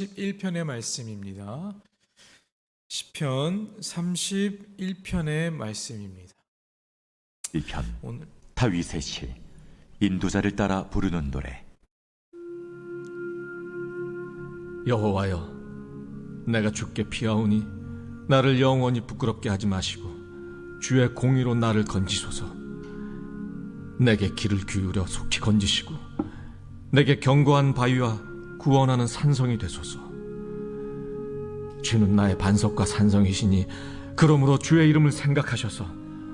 31편의 말씀입니다. 시편 31편의 말씀입니다. 1편 오늘 다윗의 시 인도자를 따라 부르는 노래. 여호와여, 내가 주께 피하오니 나를 영원히 부끄럽게 하지 마시고 주의 공의로 나를 건지소서. 내게 귀를 기울여 속히 건지시고 내게 견고한 바위와 구원하는 산성이 되소서. 주는 나의 반석과 산성이시니 그러므로 주의 이름을 생각하셔서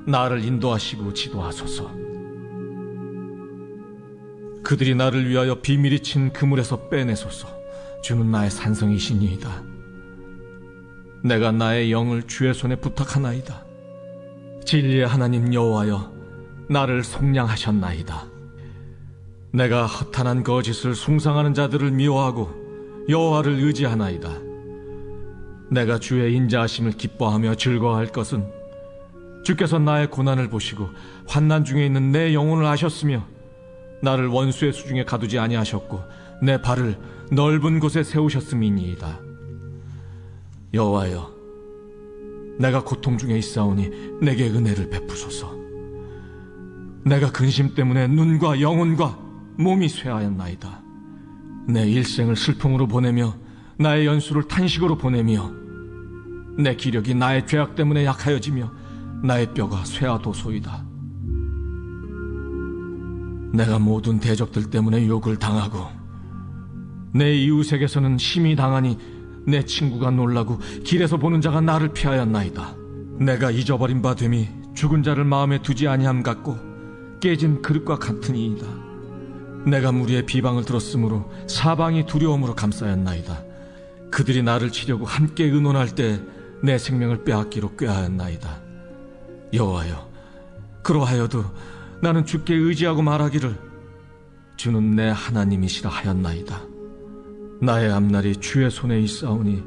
나를 인도하시고 지도하소서. 그들이 나를 위하여 비밀이 친 그물에서 빼내소서. 주는 나의 산성이시니이다. 내가 나의 영을 주의 손에 부탁하나이다. 진리의 하나님 여호와여, 나를 속량하셨나이다. 내가 허탄한 거짓을 숭상하는 자들을 미워하고 여호와를 의지하나이다. 내가 주의 인자하심을 기뻐하며 즐거워할 것은 주께서 나의 고난을 보시고 환난 중에 있는 내 영혼을 아셨으며 나를 원수의 수중에 가두지 아니하셨고 내 발을 넓은 곳에 세우셨음이니이다. 여호와여, 내가 고통 중에 있사오니 내게 은혜를 베푸소서. 내가 근심 때문에 눈과 영혼과 몸이 쇠하였나이다. 내 일생을 슬픔으로 보내며 나의 연수를 탄식으로 보내며 내 기력이 나의 죄악 때문에 약하여지며 나의 뼈가 쇠하도소이다. 내가 모든 대적들 때문에 욕을 당하고 내 이웃에게서는 심히 당하니 내 친구가 놀라고 길에서 보는 자가 나를 피하였나이다. 내가 잊어버린 바 됨이 죽은 자를 마음에 두지 아니함 같고 깨진 그릇과 같으니이다. 내가 무리의 비방을 들었으므로 사방이 두려움으로 감싸였나이다. 그들이 나를 치려고 함께 의논할 때 내 생명을 빼앗기로 꾀하였나이다. 여호와여, 그러하여도 나는 주께 의지하고 말하기를 주는 내 하나님이시라 하였나이다. 나의 앞날이 주의 손에 있사오니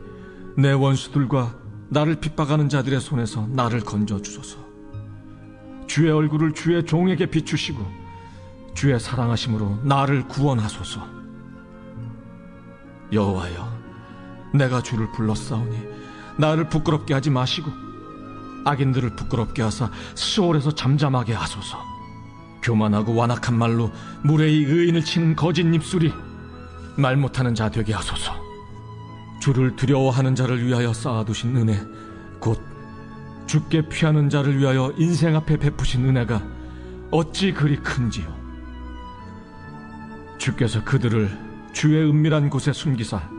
내 원수들과 나를 핍박하는 자들의 손에서 나를 건져주소서. 주의 얼굴을 주의 종에게 비추시고 주의 사랑하심으로 나를 구원하소서. 여호와여, 내가 주를 불렀사오니 나를 부끄럽게 하지 마시고 악인들을 부끄럽게 하사 수월에서 잠잠하게 하소서. 교만하고 완악한 말로 무례히 의인을 치는 거짓 입술이 말 못하는 자 되게 하소서. 주를 두려워하는 자를 위하여 쌓아두신 은혜, 곧 주께 피하는 자를 위하여 인생 앞에 베푸신 은혜가 어찌 그리 큰지요. 주께서 그들을 주의 은밀한 곳에 숨기사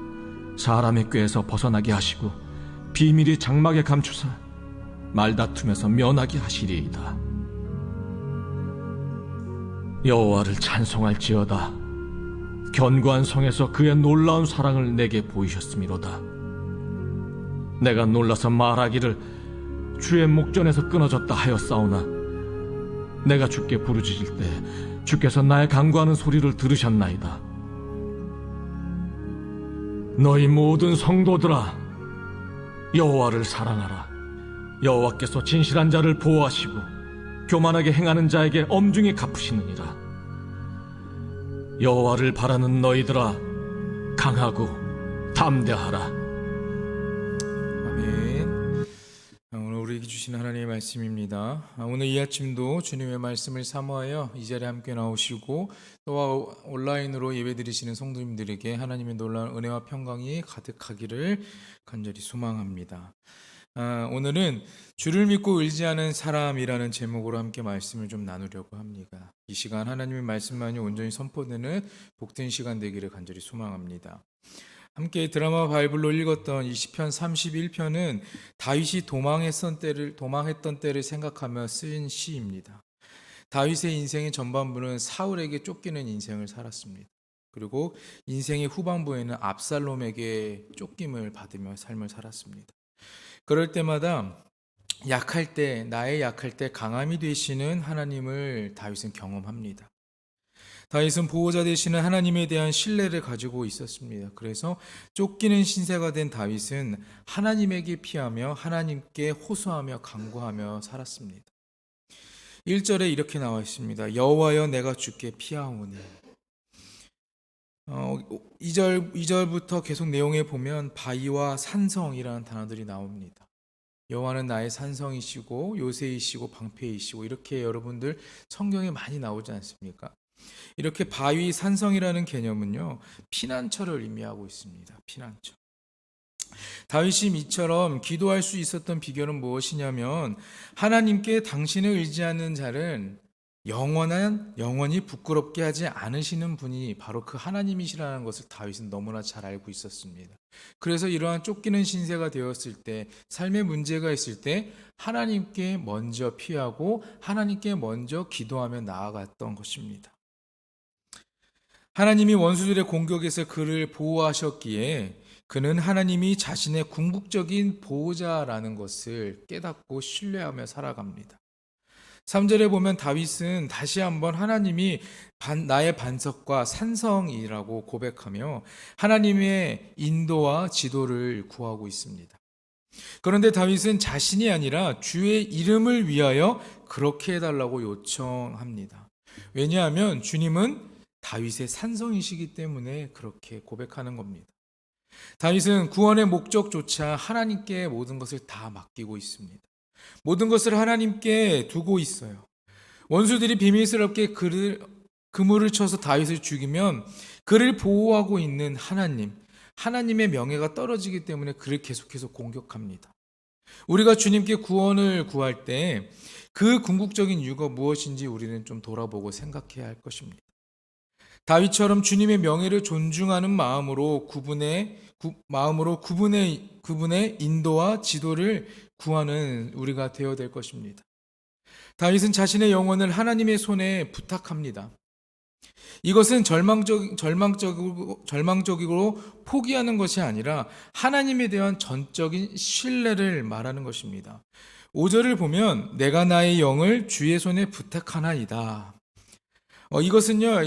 사람의 꾀에서 벗어나게 하시고 비밀이 장막에 감추사 말다툼에서 면하게 하시리이다. 여호와를 찬송할지어다. 견고한 성에서 그의 놀라운 사랑을 내게 보이셨음이로다. 내가 놀라서 말하기를 주의 목전에서 끊어졌다 하였사오나 내가 주께 부르짖을 때 주께서 나의 간구하는 소리를 들으셨나이다. 너희 모든 성도들아, 여호와를 사랑하라. 여호와께서 진실한 자를 보호하시고 교만하게 행하는 자에게 엄중히 갚으시느니라. 여호와를 바라는 너희들아, 강하고 담대하라. 아멘. 오늘 우리에게 주신 하나님의 말씀입니다. 오늘 이 아침도 주님의 말씀을 사모하여 이 자리에 함께 나오시고 또 온라인으로 예배드리시는 성도님들에게 하나님의 놀라운 은혜와 평강이 가득하기를 간절히 소망합니다. 오늘은 주를 믿고 의지하는 사람이라는 제목으로 함께 말씀을 좀 나누려고 합니다. 이 시간 하나님의 말씀만이 온전히 선포되는 복된 시간 되기를 간절히 소망합니다. 함께 드라마 바이블로 읽었던 이 시편 31편은 다윗이 도망했던 때를 생각하며 쓴 시입니다. 다윗의 인생의 전반부는 사울에게 쫓기는 인생을 살았습니다. 그리고 인생의 후반부에는 압살롬에게 쫓김을 받으며 삶을 살았습니다. 그럴 때마다 나의 약할 때 강함이 되시는 하나님을 다윗은 경험합니다. 다윗은 보호자 되시는 하나님에 대한 신뢰를 가지고 있었습니다. 그래서 쫓기는 신세가 된 다윗은 하나님에게 피하며 하나님께 호소하며 간구하며 살았습니다. 1절에 이렇게 나와 있습니다. 여호와여, 내가 주께 피하오니. 2절부터 계속 내용에 보면 바위와 산성이라는 단어들이 나옵니다. 여호와는 나의 산성이시고 요새이시고 방패이시고 이렇게 여러분들 성경에 많이 나오지 않습니까? 이렇게 바위 산성이라는 개념은요, 피난처를 의미하고 있습니다. 피난처. 다윗이 이처럼 기도할 수 있었던 비결은 무엇이냐면 하나님께 당신을 의지하는 자를 영원히 부끄럽게 하지 않으시는 분이 바로 그 하나님이시라는 것을 다윗은 너무나 잘 알고 있었습니다. 그래서 이러한 쫓기는 신세가 되었을 때, 삶에 문제가 있을 때 하나님께 먼저 피하고 하나님께 먼저 기도하며 나아갔던 것입니다. 하나님이 원수들의 공격에서 그를 보호하셨기에 그는 하나님이 자신의 궁극적인 보호자라는 것을 깨닫고 신뢰하며 살아갑니다. 3절에 보면 다윗은 다시 한번 하나님이 나의 반석과 산성이라고 고백하며 하나님의 인도와 지도를 구하고 있습니다. 그런데 다윗은 자신이 아니라 주의 이름을 위하여 그렇게 해달라고 요청합니다. 왜냐하면 주님은 다윗의 산성이시기 때문에 그렇게 고백하는 겁니다. 다윗은 구원의 목적조차 하나님께 모든 것을 다 맡기고 있습니다. 모든 것을 하나님께 두고 있어요. 원수들이 비밀스럽게 그물을 쳐서 다윗을 죽이면 그를 보호하고 있는 하나님의 명예가 떨어지기 때문에 그를 계속해서 공격합니다. 우리가 주님께 구원을 구할 때 그 궁극적인 이유가 무엇인지 우리는 좀 돌아보고 생각해야 할 것입니다. 다윗처럼 주님의 명예를 존중하는 마음으로 그분의 인도와 지도를 구하는 우리가 되어야 될 것입니다. 다윗은 자신의 영혼을 하나님의 손에 부탁합니다. 이것은 절망적으로 포기하는 것이 아니라 하나님에 대한 전적인 신뢰를 말하는 것입니다. 5절을 보면 내가 나의 영을 주의 손에 부탁하나이다. 이것은요,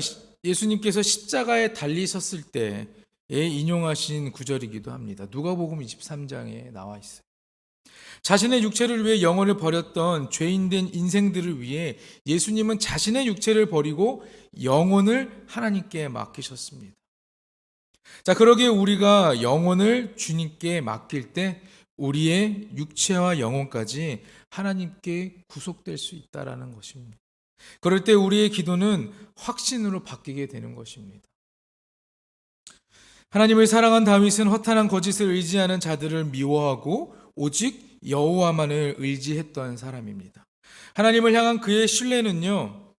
예수님께서 십자가에 달리셨을 때에 인용하신 구절이기도 합니다. 누가복음 23장에 나와 있어요. 자신의 육체를 위해 영혼을 버렸던 죄인된 인생들을 위해 예수님은 자신의 육체를 버리고 영혼을 하나님께 맡기셨습니다. 자, 그러기에 우리가 영혼을 주님께 맡길 때 우리의 육체와 영혼까지 하나님께 구속될 수 있다라는 것입니다. 그럴 때 우리의 기도는 확신으로 바뀌게 되는 것입니다. 하나님을 사랑한 다윗은 허탄한 거짓을 의지하는 자들을 미워하고 오직 여호와만을 의지했던 사람입니다. 하나님을 향한 그의 신뢰는요,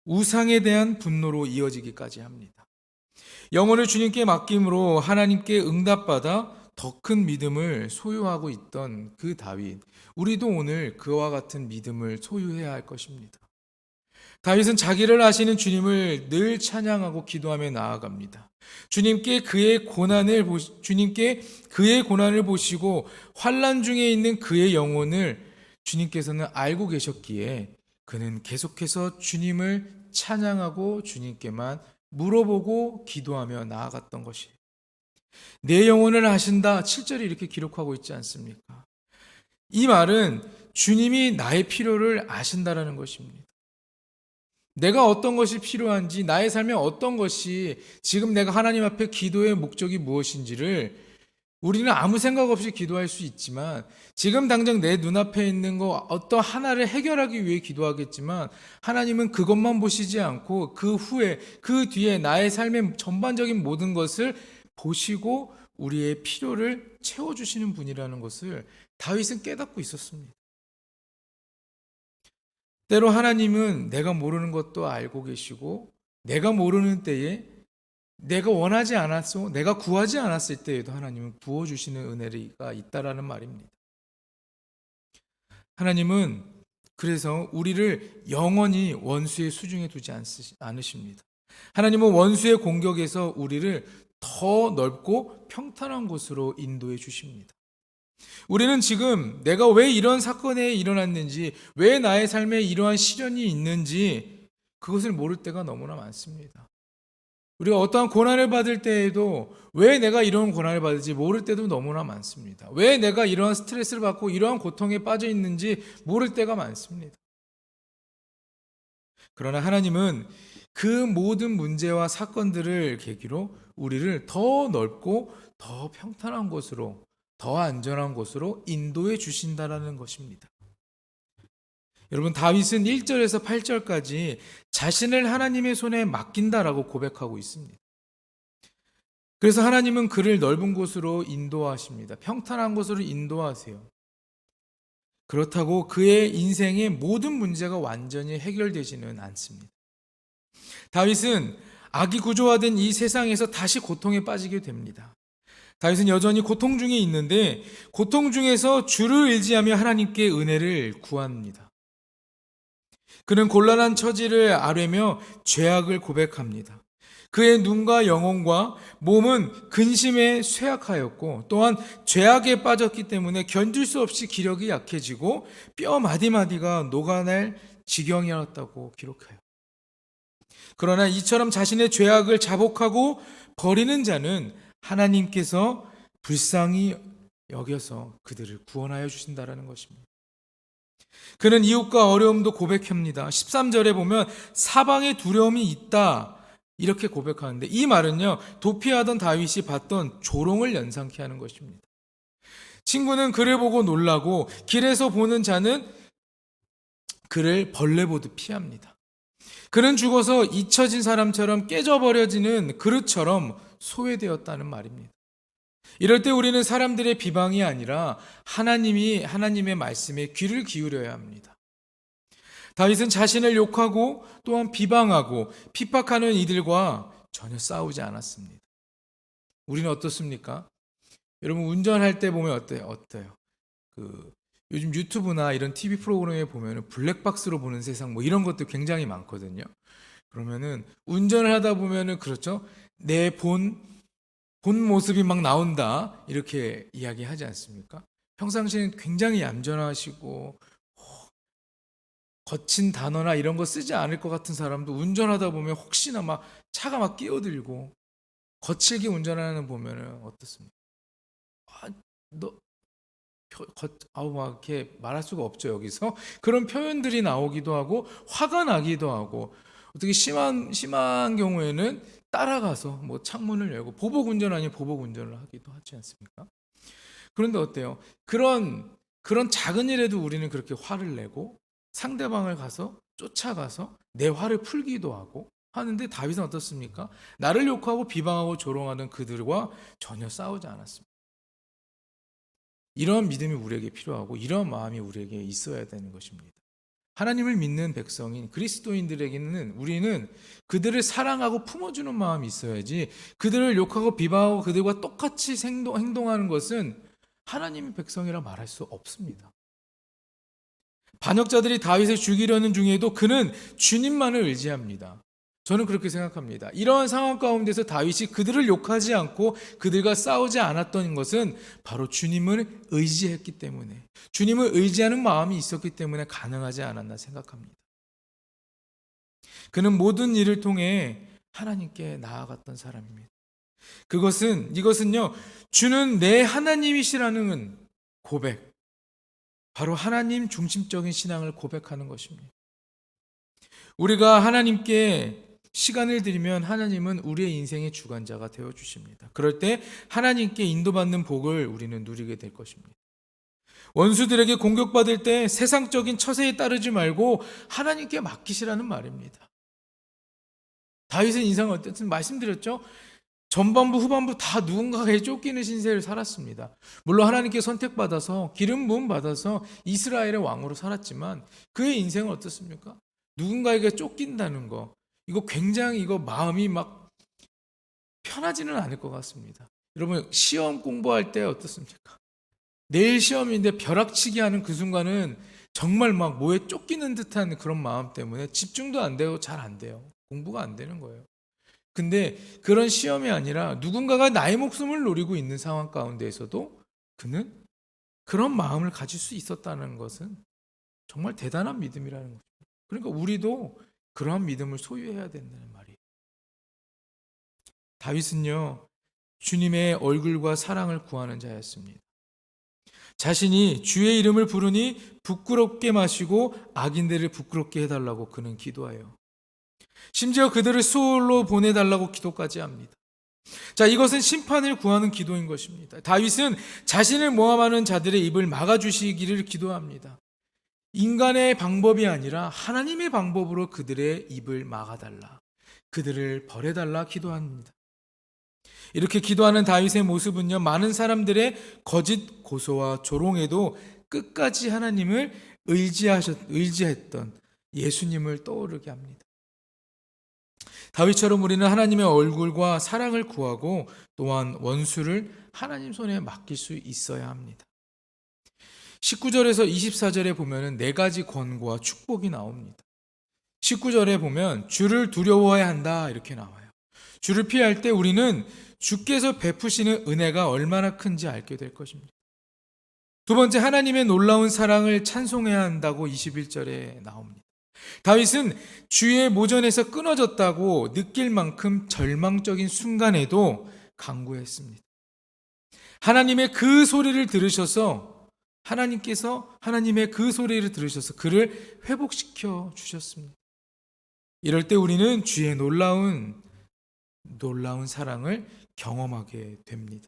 우상에 대한 분노로 이어지기까지 합니다. 영혼을 주님께 맡김으로 하나님께 응답받아 더 큰 믿음을 소유하고 있던 그 다윗, 우리도 오늘 그와 같은 믿음을 소유해야 할 것입니다. 다윗은 자기를 아시는 주님을 늘 찬양하고 기도하며 나아갑니다. 주님께 그의 고난을 보시고 환난 중에 있는 그의 영혼을 주님께서는 알고 계셨기에 그는 계속해서 주님을 찬양하고 주님께만 물어보고 기도하며 나아갔던 것이에요. 내 영혼을 아신다, 7절이 이렇게 기록하고 있지 않습니까? 이 말은 주님이 나의 필요를 아신다라는 것입니다. 내가 어떤 것이 필요한지, 나의 삶에 어떤 것이 지금 내가 하나님 앞에 기도의 목적이 무엇인지를 우리는 아무 생각 없이 기도할 수 있지만, 지금 당장 내 눈앞에 있는 거 어떤 하나를 해결하기 위해 기도하겠지만, 하나님은 그것만 보시지 않고 그 후에, 그 뒤에 나의 삶의 전반적인 모든 것을 보시고 우리의 필요를 채워주시는 분이라는 것을 다윗은 깨닫고 있었습니다. 때로 하나님은 내가 모르는 것도 알고 계시고, 내가 모르는 때에 내가 원하지 않았어, 내가 구하지 않았을 때에도 하나님은 부어주시는 은혜가 있다라는 말입니다. 하나님은 그래서 우리를 영원히 원수의 수중에 두지 않으십니다. 하나님은 원수의 공격에서 우리를 더 넓고 평탄한 곳으로 인도해 주십니다. 우리는 지금 내가 왜 이런 사건이 일어났는지, 왜 나의 삶에 이러한 시련이 있는지 그것을 모를 때가 너무나 많습니다. 우리가 어떠한 고난을 받을 때에도 왜 내가 이런 고난을 받을지 모를 때도 너무나 많습니다. 왜 내가 이러한 스트레스를 받고 이러한 고통에 빠져 있는지 모를 때가 많습니다. 그러나 하나님은 그 모든 문제와 사건들을 계기로 우리를 더 넓고 더 평탄한 곳으로, 더 안전한 곳으로 인도해 주신다라는 것입니다. 여러분, 다윗은 1절에서 8절까지 자신을 하나님의 손에 맡긴다라고 고백하고 있습니다. 그래서 하나님은 그를 넓은 곳으로 인도하십니다. 평탄한 곳으로 인도하세요. 그렇다고 그의 인생의 모든 문제가 완전히 해결되지는 않습니다. 다윗은 악이 구조화된 이 세상에서 다시 고통에 빠지게 됩니다. 다윗은 여전히 고통 중에 있는데 고통 중에서 주를 의지하며 하나님께 은혜를 구합니다. 그는 곤란한 처지를 아뢰며 죄악을 고백합니다. 그의 눈과 영혼과 몸은 근심에 쇠약하였고 또한 죄악에 빠졌기 때문에 견딜 수 없이 기력이 약해지고 뼈 마디마디가 녹아날 지경이었다고 기록해요. 그러나 이처럼 자신의 죄악을 자복하고 버리는 자는 하나님께서 불쌍히 여겨서 그들을 구원하여 주신다라는 것입니다. 그는 이웃과 어려움도 고백합니다. 13절에 보면 사방에 두려움이 있다 이렇게 고백하는데 이 말은요, 도피하던 다윗이 받던 조롱을 연상케 하는 것입니다. 친구는 그를 보고 놀라고 길에서 보는 자는 그를 벌레 보듯 피합니다. 그는 죽어서 잊혀진 사람처럼 깨져버려지는 그릇처럼 소외되었다는 말입니다. 이럴 때 우리는 사람들의 비방이 아니라 하나님의 말씀에 귀를 기울여야 합니다. 다윗은 자신을 욕하고 또한 비방하고 핍박하는 이들과 전혀 싸우지 않았습니다. 우리는 어떻습니까? 여러분 운전할 때 보면 어때요? 요즘 유튜브나 이런 TV 프로그램에 보면 블랙박스로 보는 세상 뭐 이런 것도 굉장히 많거든요. 그러면은 운전을 하다 보면은 그렇죠. 내 본 모습이 막 나온다 이렇게 이야기하지 않습니까? 평상시에는 굉장히 얌전하시고 거친 단어나 이런 거 쓰지 않을 것 같은 사람도 운전하다 보면 혹시나 막 차가 막 끼어들고 거칠게 운전하는 보면은 어떻습니까? 막 이렇게 말할 수가 없죠 여기서. 그런 표현들이 나오기도 하고 화가 나기도 하고 어떻게 심한 경우에는 따라가서 뭐 창문을 열고 보복 운전 아니면 보복 운전을 하기도 하지 않습니까? 그런데 어때요? 그런 작은 일에도 우리는 그렇게 화를 내고 상대방을 쫓아가서 내 화를 풀기도 하고 하는데 다윗은 어떻습니까? 나를 욕하고 비방하고 조롱하는 그들과 전혀 싸우지 않았습니다. 이런 믿음이 우리에게 필요하고 이런 마음이 우리에게 있어야 되는 것입니다. 하나님을 믿는 백성인 그리스도인들에게는 우리는 그들을 사랑하고 품어주는 마음이 있어야지 그들을 욕하고 비방하고 그들과 똑같이 행동하는 것은 하나님의 백성이라 말할 수 없습니다. 반역자들이 다윗을 죽이려는 중에도 그는 주님만을 의지합니다. 저는 그렇게 생각합니다. 이러한 상황 가운데서 다윗이 그들을 욕하지 않고 그들과 싸우지 않았던 것은 바로 주님을 의지했기 때문에, 주님을 의지하는 마음이 있었기 때문에 가능하지 않았나 생각합니다. 그는 모든 일을 통해 하나님께 나아갔던 사람입니다. 이것은요, 주는 내 하나님이시라는 고백, 바로 하나님 중심적인 신앙을 고백하는 것입니다. 우리가 하나님께 시간을 들이면 하나님은 우리의 인생의 주관자가 되어주십니다. 그럴 때 하나님께 인도받는 복을 우리는 누리게 될 것입니다. 원수들에게 공격받을 때 세상적인 처세에 따르지 말고 하나님께 맡기시라는 말입니다. 다윗의 인생은 어땠든 말씀드렸죠. 전반부 후반부 다 누군가에게 쫓기는 신세를 살았습니다. 물론 하나님께 선택받아서 기름 부음 받아서 이스라엘의 왕으로 살았지만 그의 인생은 어떻습니까? 누군가에게 쫓긴다는 거, 이거 굉장히 마음이 막 편하지는 않을 것 같습니다. 여러분 시험 공부할 때 어떻습니까? 내일 시험인데 벼락치기 하는 그 순간은 정말 막 뭐에 쫓기는 듯한 그런 마음 때문에 집중도 안 되고 잘 안 돼요. 공부가 안 되는 거예요. 근데 그런 시험이 아니라 누군가가 나의 목숨을 노리고 있는 상황 가운데에서도 그는 그런 마음을 가질 수 있었다는 것은 정말 대단한 믿음이라는 거죠. 그러니까 우리도 그러한 믿음을 소유해야 된다는 말이에요. 다윗은요, 주님의 얼굴과 사랑을 구하는 자였습니다. 자신이 주의 이름을 부르니 부끄럽게 마시고 악인들을 부끄럽게 해달라고 그는 기도해요. 심지어 그들을 수월로 보내달라고 기도까지 합니다. 자, 이것은 심판을 구하는 기도인 것입니다. 다윗은 자신을 모함하는 자들의 입을 막아주시기를 기도합니다. 인간의 방법이 아니라 하나님의 방법으로 그들의 입을 막아달라, 그들을 벌해달라 기도합니다. 이렇게 기도하는 다윗의 모습은요, 많은 사람들의 거짓 고소와 조롱에도 끝까지 하나님을 의지했던 예수님을 떠오르게 합니다. 다윗처럼 우리는 하나님의 얼굴과 사랑을 구하고 또한 원수를 하나님 손에 맡길 수 있어야 합니다. 19절에서 24절에 보면 네 가지 권고와 축복이 나옵니다. 19절에 보면 주를 두려워해야 한다 이렇게 나와요. 주를 피할 때 우리는 주께서 베푸시는 은혜가 얼마나 큰지 알게 될 것입니다. 두 번째, 하나님의 놀라운 사랑을 찬송해야 한다고 21절에 나옵니다. 다윗은 주의 모전에서 끊어졌다고 느낄 만큼 절망적인 순간에도 간구했습니다. 하나님의 그 소리를 들으셔서 하나님의 그 소리를 들으셔서 그를 회복시켜 주셨습니다. 이럴 때 우리는 주의 놀라운 사랑을 경험하게 됩니다.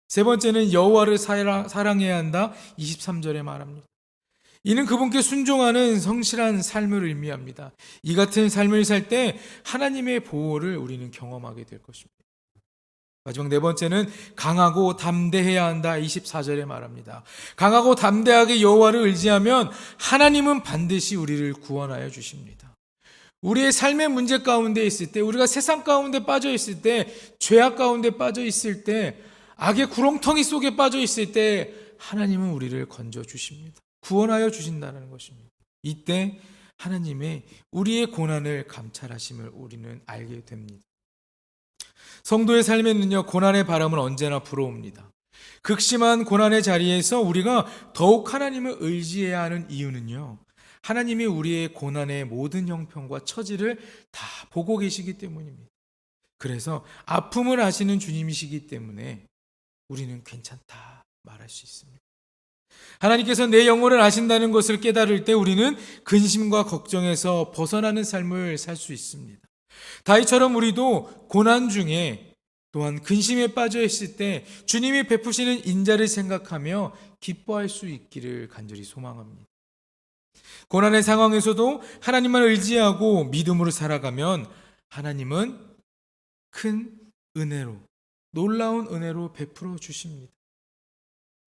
세 번째는 여호와를 사랑해야 한다. 23절에 말합니다. 이는 그분께 순종하는 성실한 삶을 의미합니다. 이 같은 삶을 살 때 하나님의 보호를 우리는 경험하게 될 것입니다. 마지막 네 번째는 강하고 담대해야 한다. 24절에 말합니다. 강하고 담대하게 여호와를 의지하면 하나님은 반드시 우리를 구원하여 주십니다. 우리의 삶의 문제 가운데 있을 때, 우리가 세상 가운데 빠져 있을 때, 죄악 가운데 빠져 있을 때, 악의 구렁텅이 속에 빠져 있을 때 하나님은 우리를 건져 주십니다. 구원하여 주신다는 것입니다. 이때 하나님의 우리의 고난을 감찰하심을 우리는 알게 됩니다. 성도의 삶에는요, 고난의 바람은 언제나 불어옵니다. 극심한 고난의 자리에서 우리가 더욱 하나님을 의지해야 하는 이유는요, 하나님이 우리의 고난의 모든 형편과 처지를 다 보고 계시기 때문입니다. 그래서 아픔을 아시는 주님이시기 때문에 우리는 괜찮다 말할 수 있습니다. 하나님께서 내 영혼을 아신다는 것을 깨달을 때 우리는 근심과 걱정에서 벗어나는 삶을 살 수 있습니다. 다윗처럼 우리도 고난 중에 또한 근심에 빠져 있을 때 주님이 베푸시는 인자를 생각하며 기뻐할 수 있기를 간절히 소망합니다. 고난의 상황에서도 하나님만 의지하고 믿음으로 살아가면 하나님은 큰 은혜로, 놀라운 은혜로 베풀어 주십니다.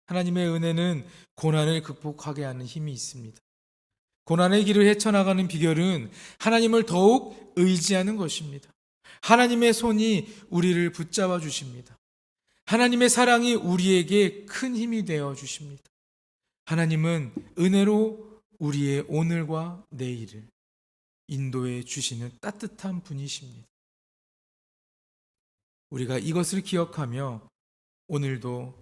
하나님의 은혜는 고난을 극복하게 하는 힘이 있습니다. 고난의 길을 헤쳐나가는 비결은 하나님을 더욱 의지하는 것입니다. 하나님의 손이 우리를 붙잡아 주십니다. 하나님의 사랑이 우리에게 큰 힘이 되어 주십니다. 하나님은 은혜로 우리의 오늘과 내일을 인도해 주시는 따뜻한 분이십니다. 우리가 이것을 기억하며 오늘도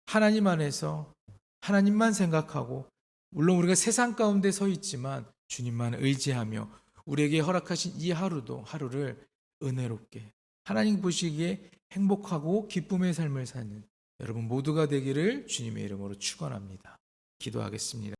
하나님 안에서 하나님만 생각하고, 물론 우리가 세상 가운데 서 있지만 주님만 의지하며 우리에게 허락하신 이 하루를 은혜롭게 하나님 보시기에 행복하고 기쁨의 삶을 사는 여러분 모두가 되기를 주님의 이름으로 축원합니다. 기도하겠습니다.